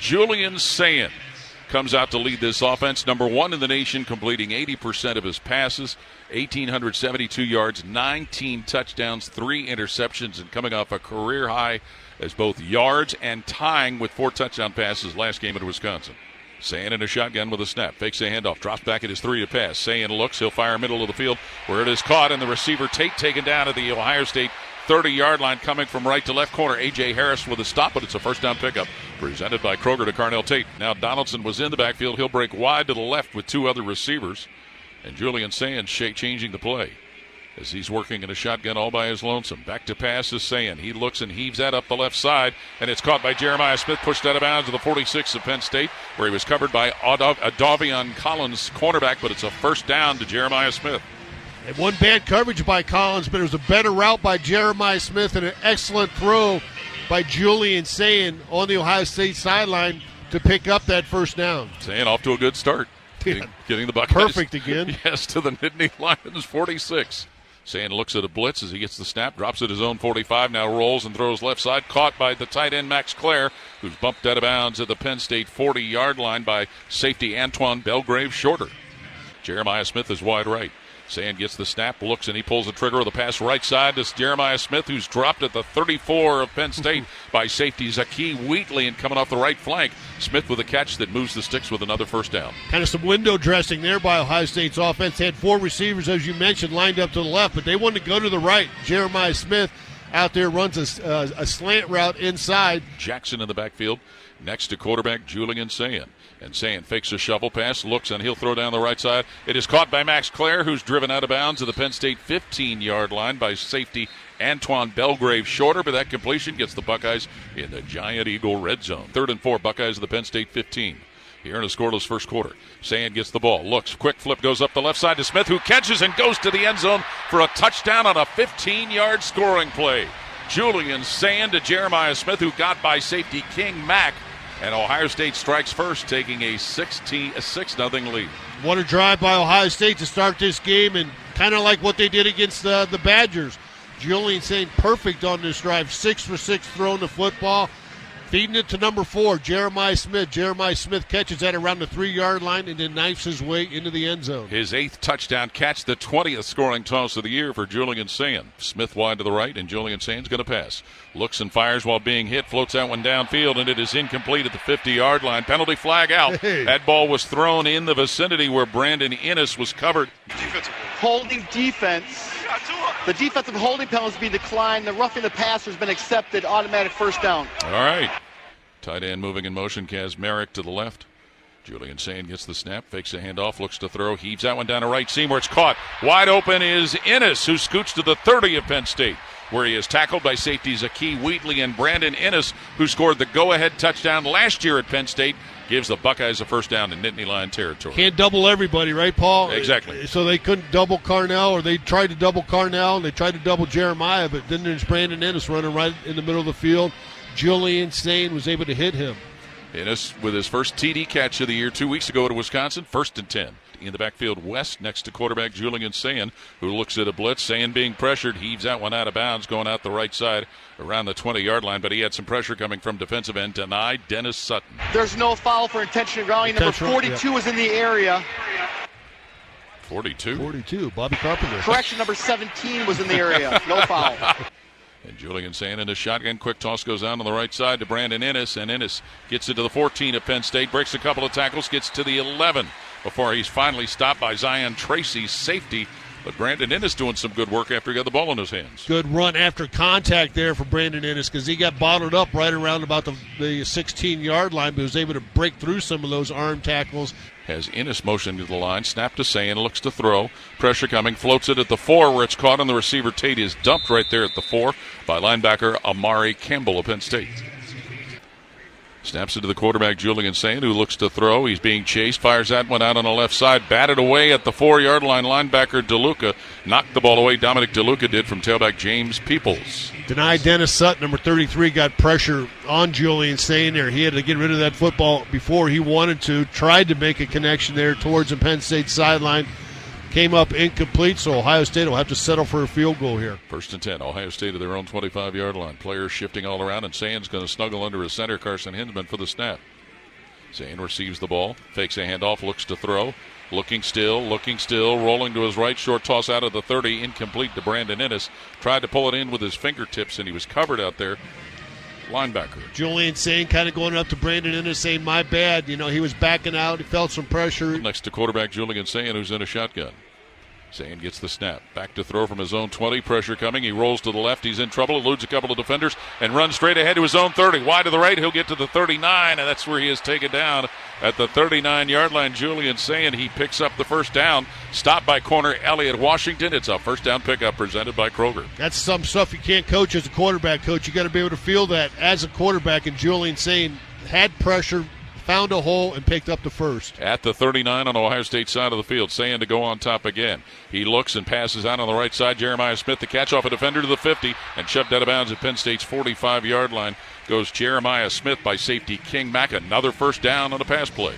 Julian Sayin comes out to lead this offense. Number one in the nation, completing 80% of his passes, 1,872 yards, 19 touchdowns, 3 interceptions, and coming off a career high as both yards and tying with 4 touchdown passes last game at Wisconsin. Sayin in a shotgun with a snap. Fakes a handoff. Drops back at his 3 to pass. Sayin looks. He'll fire middle of the field where it is caught, and the receiver Tate taken down at the Ohio State 30-yard line, coming from right to left corner. A.J. Harris with a stop, but it's a first down pickup. Presented by Kroger to Carnell Tate. Now Donaldson was in the backfield. He'll break wide to the left with 2 other receivers. And Julian Sayin changing the play as he's working in a shotgun all by his lonesome. Back to pass is Sayin. He looks and heaves that up the left side, and it's caught by Jeremiah Smith, pushed out of bounds to the 46 of Penn State, where he was covered by Davion Collins, cornerback, but it's a first down to Jeremiah Smith. And one bad coverage by Collins, but it was a better route by Jeremiah Smith and an excellent throw by Julian Sayin on the Ohio State sideline to pick up that first down. Sayin off to a good start. Yeah. Getting the Buckeyes. Perfect again. Yes, to the Nittany Lions 46. Sayin looks at a blitz as he gets the snap, drops at his own 45, now rolls and throws left side, caught by the tight end Max Clare, who's bumped out of bounds at the Penn State 40-yard line by safety Antoine Belgrave shorter. Jeremiah Smith is wide right. Sayin gets the snap, looks, and he pulls the trigger of the pass right side to Jeremiah Smith, who's dropped at the 34 of Penn State by safety Zakee Wheatley, and coming off the right flank, Smith with a catch that moves the sticks with another first down. Kind of some window dressing there by Ohio State's offense. They had 4 receivers, as you mentioned, lined up to the left, but they wanted to go to the right. Jeremiah Smith out there runs a slant route inside. Jackson in the backfield next to quarterback Julian Sayin. And Sayin fakes a shovel pass, looks, and he'll throw down the right side. It is caught by Max Clare, who's driven out of bounds at the Penn State 15-yard line by safety Antoine Belgrave shorter, but that completion gets the Buckeyes in the Giant Eagle red zone. 3rd and 4, Buckeyes at the Penn State 15. Here in a scoreless first quarter. Sayin gets the ball, looks, quick flip, goes up the left side to Smith, who catches and goes to the end zone for a touchdown on a 15-yard scoring play. Julian Sayin to Jeremiah Smith, who got by safety King Mack. And Ohio State strikes first, taking a 6-0 lead. What a drive by Ohio State to start this game, and kind of like what they did against the Badgers. Julian Sayin perfect on this drive, 6 for 6 throwing the football. Feeding it to number 4, Jeremiah Smith. Jeremiah Smith catches that around the 3-yard line and then knifes his way into the end zone. His 8th touchdown catch, the 20th scoring toss of the year for Julian Sayin. Smith wide to the right, and Julian Sayin's going to pass. Looks and fires while being hit, floats that one downfield, and it is incomplete at the 50-yard line. Penalty flag out. Hey. That ball was thrown in the vicinity where Brandon Innes was covered. Holding defense. The defensive holding penalty has been declined. The roughing the passer has been accepted. Automatic first down. All right. Tight end moving in motion. Kaz Merrick to the left. Julian Sayin gets the snap, fakes a handoff, looks to throw, heaves that one down the right seam where it's caught. Wide open is Innes, who scoots to the 30 of Penn State, where he is tackled by safeties Zakee Wheatley, and Brandon Innes, who scored the go-ahead touchdown last year at Penn State, gives the Buckeyes a first down in Nittany Lion territory. Can't double everybody, right, Paul? Exactly. So they couldn't double Carnell, or they tried to double Carnell, and they tried to double Jeremiah, but then there's Brandon Innes running right in the middle of the field. Julian Sayin was able to hit him. Innes with his first TD catch of the year 2 weeks ago at Wisconsin, 1st and 10. In the backfield west next to quarterback Julian Sayin, who looks at a blitz. Sayin being pressured, heaves that one out of bounds, going out the right side around the 20-yard line, but he had some pressure coming from defensive end denied Dennis Sutton. There's no foul for intentional grounding. Number 42 is in the area. 42? 42, Bobby Carpenter. Correction, number 17 was in the area. No foul. And Julian Sayin in a shotgun. Quick toss goes down on the right side to Brandon Innes, and Innes gets it to the 14 of Penn State, breaks a couple of tackles, gets to the 11 before he's finally stopped by Zion Tracy's safety. But Brandon Innes doing some good work after he got the ball in his hands. Good run after contact there for Brandon Innes, because he got bottled up right around about the 16-yard line, but was able to break through some of those arm tackles. Has Innes motioned to the line, snap to Sayin, looks to throw, pressure coming, floats it at the 4 where it's caught on the receiver. Tate is dumped right there at the 4 by linebacker Amari Campbell of Penn State. Snaps it to the quarterback Julian Sayin, who looks to throw. He's being chased, fires that one out on the left side, batted away at the 4-yard line. Linebacker DeLuca knocked the ball away. Dominic DeLuca did from tailback James Peoples. Denied Dennis Sutton, number 33, got pressure on Julian Sayin there. He had to get rid of that football before he wanted to. Tried to make a connection there towards the Penn State sideline. Came up incomplete, so Ohio State will have to settle for a field goal here. 1st and 10, Ohio State at their own 25-yard line. Players shifting all around, and Sayin's going to snuggle under his center, Carson Hinsman, for the snap. Sayin receives the ball, fakes a handoff, looks to throw. Looking still, rolling to his right, short toss out of the 30, incomplete to Brandon Ennis. Tried to pull it in with his fingertips, and he was covered out there. Linebacker. Julian Sayin kind of going up to Brandon Ennis saying, my bad. You know, he was backing out. He felt some pressure. Next to quarterback Julian Sayin, who's in a shotgun. Sayin gets the snap. Back to throw from his own 20. Pressure coming. He rolls to the left. He's in trouble. Eludes a couple of defenders and runs straight ahead to his own 30. Wide to the right. He'll get to the 39, and that's where he is taken down at the 39-yard line. Julian Sayin, he picks up the first down. Stopped by corner Elliott Washington. It's a first down pickup presented by Kroger. That's some stuff you can't coach as a quarterback coach. You got to be able to feel that as a quarterback, and Julian Sayin had pressure, found a hole, and picked up the first. At the 39 on Ohio State side of the field, Sayin to go on top again. He looks and passes out on the right side. Jeremiah Smith, the catch off a defender to the 50 and shoved out of bounds at Penn State's 45-yard line. Goes Jeremiah Smith by safety King Mack. Another first down on a pass play.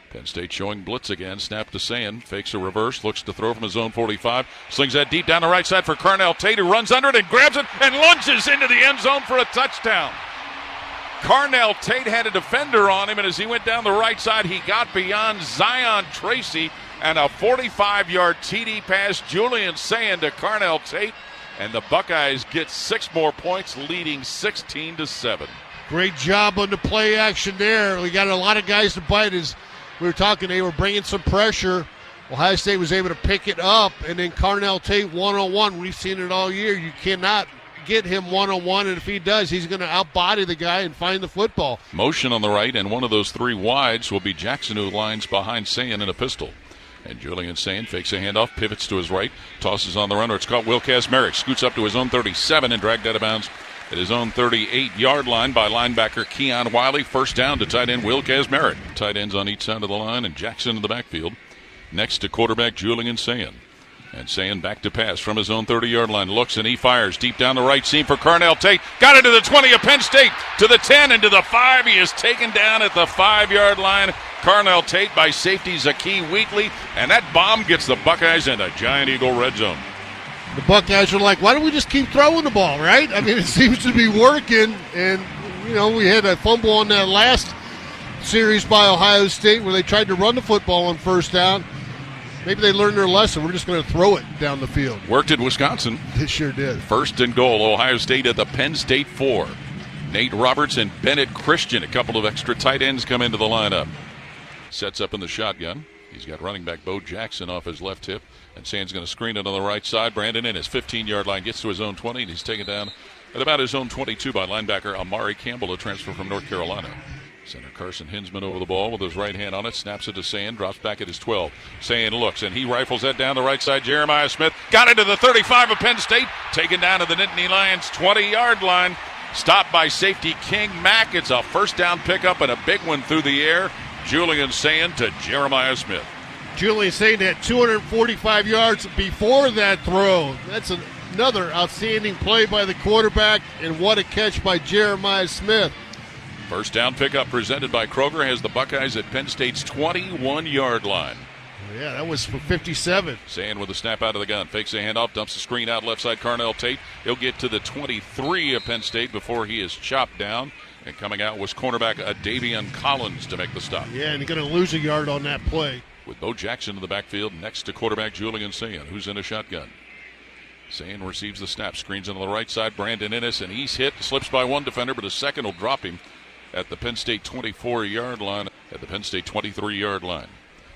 Penn State showing blitz again. Snap to Sayin. Fakes a reverse. Looks to throw from his own 45. Slings that deep down the right side for Carnell Tate, who runs under it and grabs it and lunges into the end zone for a touchdown. Carnell Tate had a defender on him, and as he went down the right side, he got beyond Zion Tracy, and a 45-yard TD pass. Julian Sayin to Carnell Tate, and the Buckeyes get 6 more points, leading 16-7. Great job on the play action there. We got a lot of guys to bite. As we were talking, they were bringing some pressure. Ohio State was able to pick it up, and then Carnell Tate one-on-one. We've seen it all year. You cannot get him one-on-one, and if he does, he's going to outbody the guy and find the football. Motion on the right, and one of those 3 wides will be Jackson, who lines behind Sayin in a pistol. And Julian Sayin fakes a handoff, pivots to his right, tosses on the runner. It's caught Wilcas Merrick, scoots up to his own 37 and dragged out of bounds at his own 38-yard line by linebacker Keon Wiley. First down to tight end Wilcas Merrick. Tight ends on each side of the line, and Jackson in the backfield. Next to quarterback Julian Sayin. And Sayin back to pass from his own 30-yard line. Looks and he fires deep down the right seam for Carnell Tate. Got it to the 20 of Penn State, to the 10 and to the 5. He is taken down at the 5-yard line. Carnell Tate by safety Zakee Wheatley. And that bomb gets the Buckeyes in a Giant Eagle red zone. The Buckeyes are like, why don't we just keep throwing the ball, right? I mean, it seems to be working. And, you know, we had a fumble on that last series by Ohio State where they tried to run the football on first down. Maybe they learned their lesson. We're just going to throw it down the field. Worked at Wisconsin. It sure did. First and goal, Ohio State at the Penn State 4. Nate Roberts and Bennett Christian, a couple of extra tight ends, come into the lineup. Sets up in the shotgun. He's got running back Bo Jackson off his left hip. And Sayin's going to screen it on the right side. Brandon in his 15-yard line gets to his own 20, and he's taken down at about his own 22 by linebacker Amari Campbell, a transfer from North Carolina. Center Carson Hinsman over the ball with his right hand on it, snaps it to Sayin, drops back at his 12. Sayin looks, and he rifles that down the right side. Jeremiah Smith got into the 35 of Penn State, taken down to the Nittany Lions 20-yard line. Stopped by safety King Mack. It's a first down pickup and a big one through the air. Julian Sayin to Jeremiah Smith. Julian Sayin had 245 yards before that throw. That's another outstanding play by the quarterback, and what a catch by Jeremiah Smith. First down pickup presented by Kroger has the Buckeyes at Penn State's 21-yard line. Yeah, that was for 57. Sayin with a snap out of the gun. Fakes a handoff, dumps the screen out left side. Carnell Tate. He'll get to the 23 of Penn State before he is chopped down. And coming out was cornerback Davion Collins to make the stop. Yeah, and he's going to lose a yard on that play. With Bo Jackson in the backfield next to quarterback Julian Sayin, who's in a shotgun. Sayin receives the snap, screens on the right side. Brandon Ennis, and he's hit. Slips by one defender, but a second will drop him at the Penn State 24-yard line, at the Penn State 23-yard line.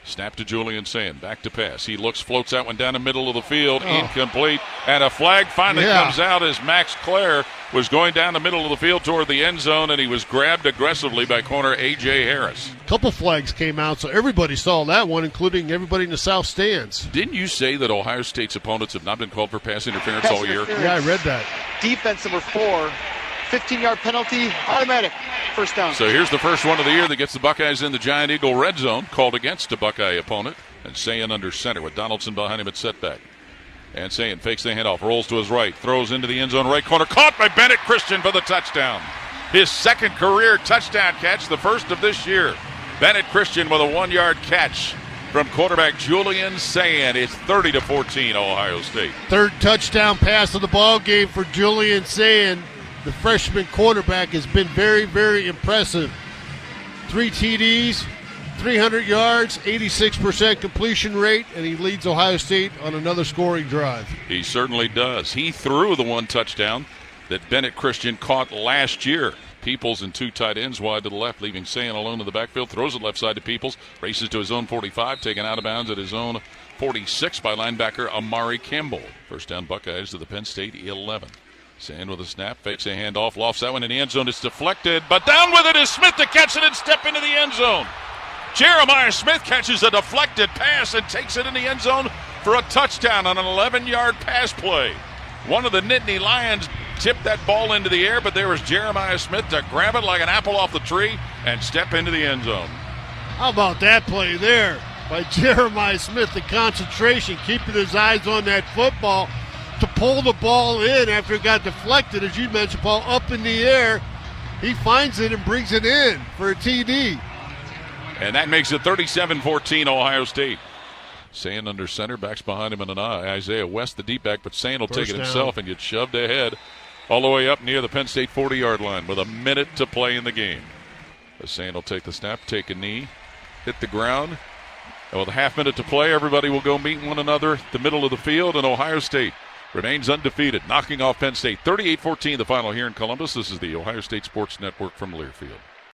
Snap to Julian Sayin, back to pass. He looks, floats that one down the middle of the field, incomplete, and a flag finally comes out as Max Clare was going down the middle of the field toward the end zone, and he was grabbed aggressively by corner A.J. Harris. A couple flags came out, so everybody saw that one, including everybody in the south stands. Didn't you say that Ohio State's opponents have not been called for pass interference all year? Yeah, I read that. Defense number 4. 15-yard penalty, automatic, first down. So here's the first one of the year that gets the Buckeyes in the Giant Eagle red zone, called against a Buckeye opponent. And Sayin under center with Donaldson behind him at setback. And Sayin fakes the handoff, rolls to his right, throws into the end zone right corner, caught by Bennett Christian for the touchdown. His second career touchdown catch, the first of this year. Bennett Christian with a 1-yard catch from quarterback Julian Sayin. It's 30-14 Ohio State. Third touchdown pass of the ball game for Julian Sayin. The freshman quarterback has been very, very impressive. 3 TDs, 300 yards, 86% completion rate, and he leads Ohio State on another scoring drive. He certainly does. He threw the one touchdown that Bennett Christian caught last year. Peoples and 2 tight ends wide to the left, leaving Sayin alone in the backfield. Throws it left side to Peoples. Races to his own 45, taken out of bounds at his own 46 by linebacker Amari Campbell. First down Buckeyes to the Penn State 11. Sayin with a snap, fakes a handoff, lofts that one in the end zone. It's deflected, but down with it is Smith to catch it and step into the end zone. Jeremiah Smith catches a deflected pass and takes it in the end zone for a touchdown on an 11-yard pass play. One of the Nittany Lions tipped that ball into the air, but there was Jeremiah Smith to grab it like an apple off the tree and step into the end zone. How about that play there by Jeremiah Smith? The concentration, keeping his eyes on that football to pull the ball in after it got deflected, as you mentioned, Paul, up in the air. He finds it and brings it in for a TD. And that makes it 37-14 Ohio State. Sayin under center, backs behind him in an eye. Isaiah West, the deep back, but Sayin will take it himself and get shoved ahead all the way up near the Penn State 40-yard line with a minute to play in the game. Sayin will take the snap, take a knee, hit the ground. And with a half minute to play, everybody will go meet one another at the middle of the field, and Ohio State remains undefeated, knocking off Penn State 38-14 the final here in Columbus. This is the Ohio State Sports Network from Learfield.